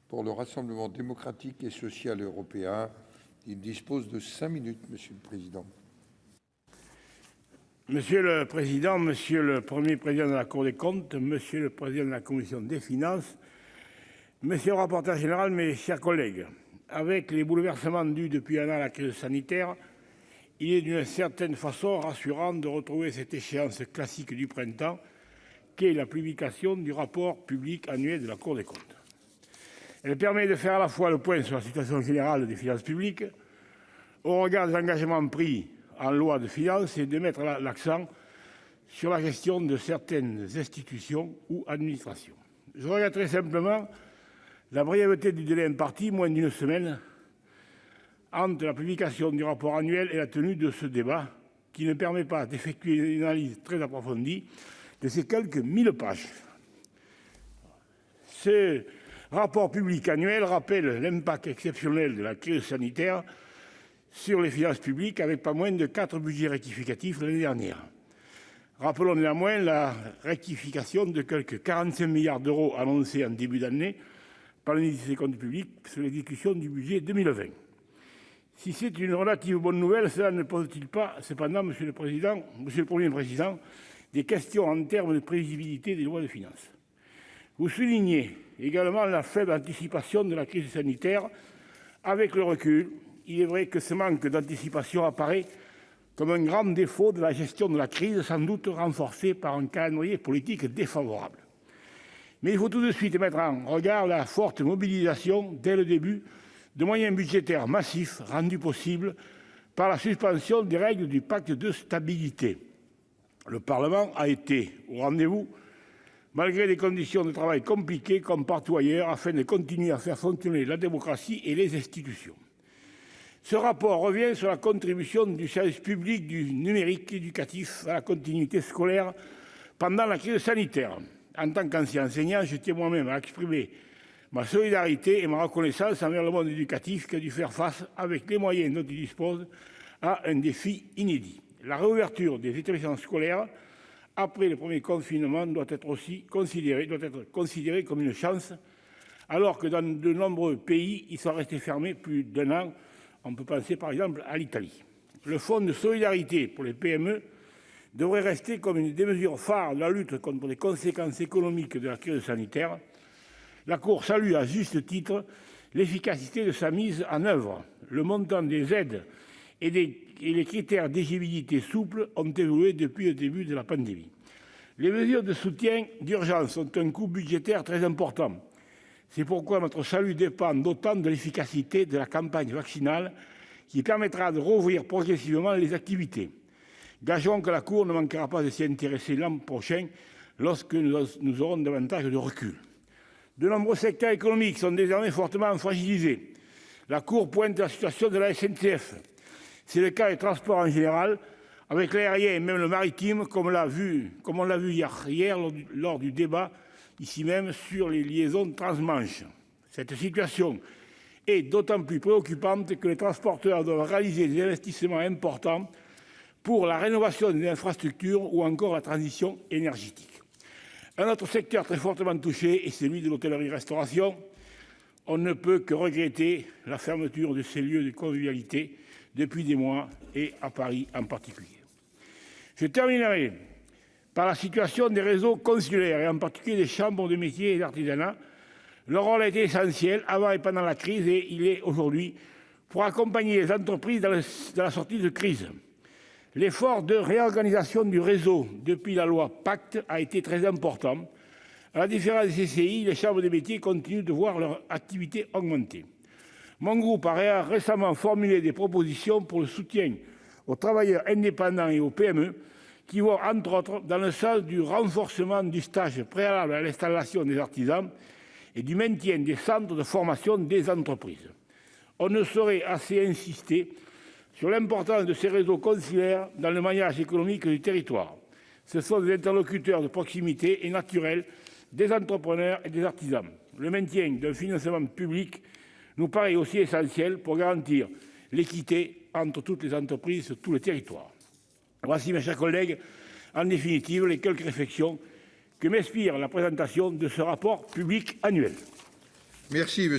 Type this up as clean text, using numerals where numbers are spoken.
pour le Rassemblement démocratique et social européen. Il dispose de 5 minutes, Monsieur le Président. Monsieur le Président, Monsieur le Premier Président de la Cour des comptes, Monsieur le Président de la Commission des finances, Monsieur le rapporteur général, mes chers collègues, avec les bouleversements dus depuis un an à la crise sanitaire, il est d'une certaine façon rassurant de retrouver cette échéance classique du printemps qu'est la publication du rapport public annuel de la Cour des comptes. Elle permet de faire à la fois le point sur la situation générale des finances publiques, au regard des engagements pris en loi de finances, et de mettre l'accent sur la gestion de certaines institutions ou administrations. Je regretterai simplement la brièveté du délai imparti, moins d'une semaine, entre la publication du rapport annuel et la tenue de ce débat, qui ne permet pas d'effectuer une analyse très approfondie de ces quelques 1000 pages. Ce rapport public annuel rappelle l'impact exceptionnel de la crise sanitaire sur les finances publiques, avec pas moins de 4 budgets rectificatifs l'année dernière. Rappelons néanmoins la rectification de quelques 45 milliards d'euros annoncés en début d'année par le ministre des Comptes publics sur l'exécution du budget 2020. Si c'est une relative bonne nouvelle, cela ne pose-t-il pas, cependant, Monsieur le Premier Président, des questions en termes de prévisibilité des lois de finances? Vous soulignez également la faible anticipation de la crise sanitaire. Avec le recul, il est vrai que ce manque d'anticipation apparaît comme un grand défaut de la gestion de la crise, sans doute renforcé par un calendrier politique défavorable. Mais il faut tout de suite mettre en regard la forte mobilisation, dès le début, de moyens budgétaires massifs rendus possibles par la suspension des règles du pacte de stabilité. Le Parlement a été au rendez-vous, malgré des conditions de travail compliquées comme partout ailleurs, afin de continuer à faire fonctionner la démocratie et les institutions. Ce rapport revient sur la contribution du service public du numérique éducatif à la continuité scolaire pendant la crise sanitaire. En tant qu'ancien enseignant, je tiens moi-même à exprimer ma solidarité et ma reconnaissance envers le monde éducatif qui a dû faire face, avec les moyens dont il dispose, à un défi inédit. La réouverture des établissements scolaires après le premier confinement doit être considérée comme une chance, alors que dans de nombreux pays, ils sont restés fermés plus d'un an. On peut penser par exemple à l'Italie. Le fonds de solidarité pour les PME devrait rester comme une des mesures phares de la lutte contre les conséquences économiques de la crise sanitaire. La Cour salue à juste titre l'efficacité de sa mise en œuvre. Le montant des aides et les critères d'éligibilité souples ont évolué depuis le début de la pandémie. Les mesures de soutien d'urgence ont un coût budgétaire très important. C'est pourquoi notre salut dépend d'autant de l'efficacité de la campagne vaccinale qui permettra de rouvrir progressivement les activités. Gageons que la Cour ne manquera pas de s'y intéresser l'an prochain lorsque nous aurons davantage de recul. De nombreux secteurs économiques sont désormais fortement fragilisés. La Cour pointe la situation de la SNCF. C'est le cas des transports en général, avec l'aérien et même le maritime, comme on l'a vu hier lors du débat, ici même, sur les liaisons transmanche. Cette situation est d'autant plus préoccupante que les transporteurs doivent réaliser des investissements importants pour la rénovation des infrastructures ou encore la transition énergétique. Un autre secteur très fortement touché est celui de l'hôtellerie-restauration. On ne peut que regretter la fermeture de ces lieux de convivialité depuis des mois, et à Paris en particulier. Je terminerai par la situation des réseaux consulaires, et en particulier des chambres de métiers et d'artisanat. Leur rôle a été essentiel avant et pendant la crise, et il est aujourd'hui pour accompagner les entreprises dans la sortie de crise. L'effort de réorganisation du réseau depuis la loi Pacte a été très important. À la différence des CCI, les chambres de métiers continuent de voir leur activité augmenter. Mon groupe a récemment formulé des propositions pour le soutien aux travailleurs indépendants et aux PME qui vont, entre autres, dans le sens du renforcement du stage préalable à l'installation des artisans et du maintien des centres de formation des entreprises. On ne saurait assez insister sur l'importance de ces réseaux consulaires dans le maillage économique du territoire. Ce sont des interlocuteurs de proximité et naturels des entrepreneurs et des artisans. Le maintien d'un financement public nous paraît aussi essentiel pour garantir l'équité entre toutes les entreprises sur tout le territoire. Voici, mes chers collègues, en définitive, les quelques réflexions que m'inspire la présentation de ce rapport public annuel. Merci, monsieur.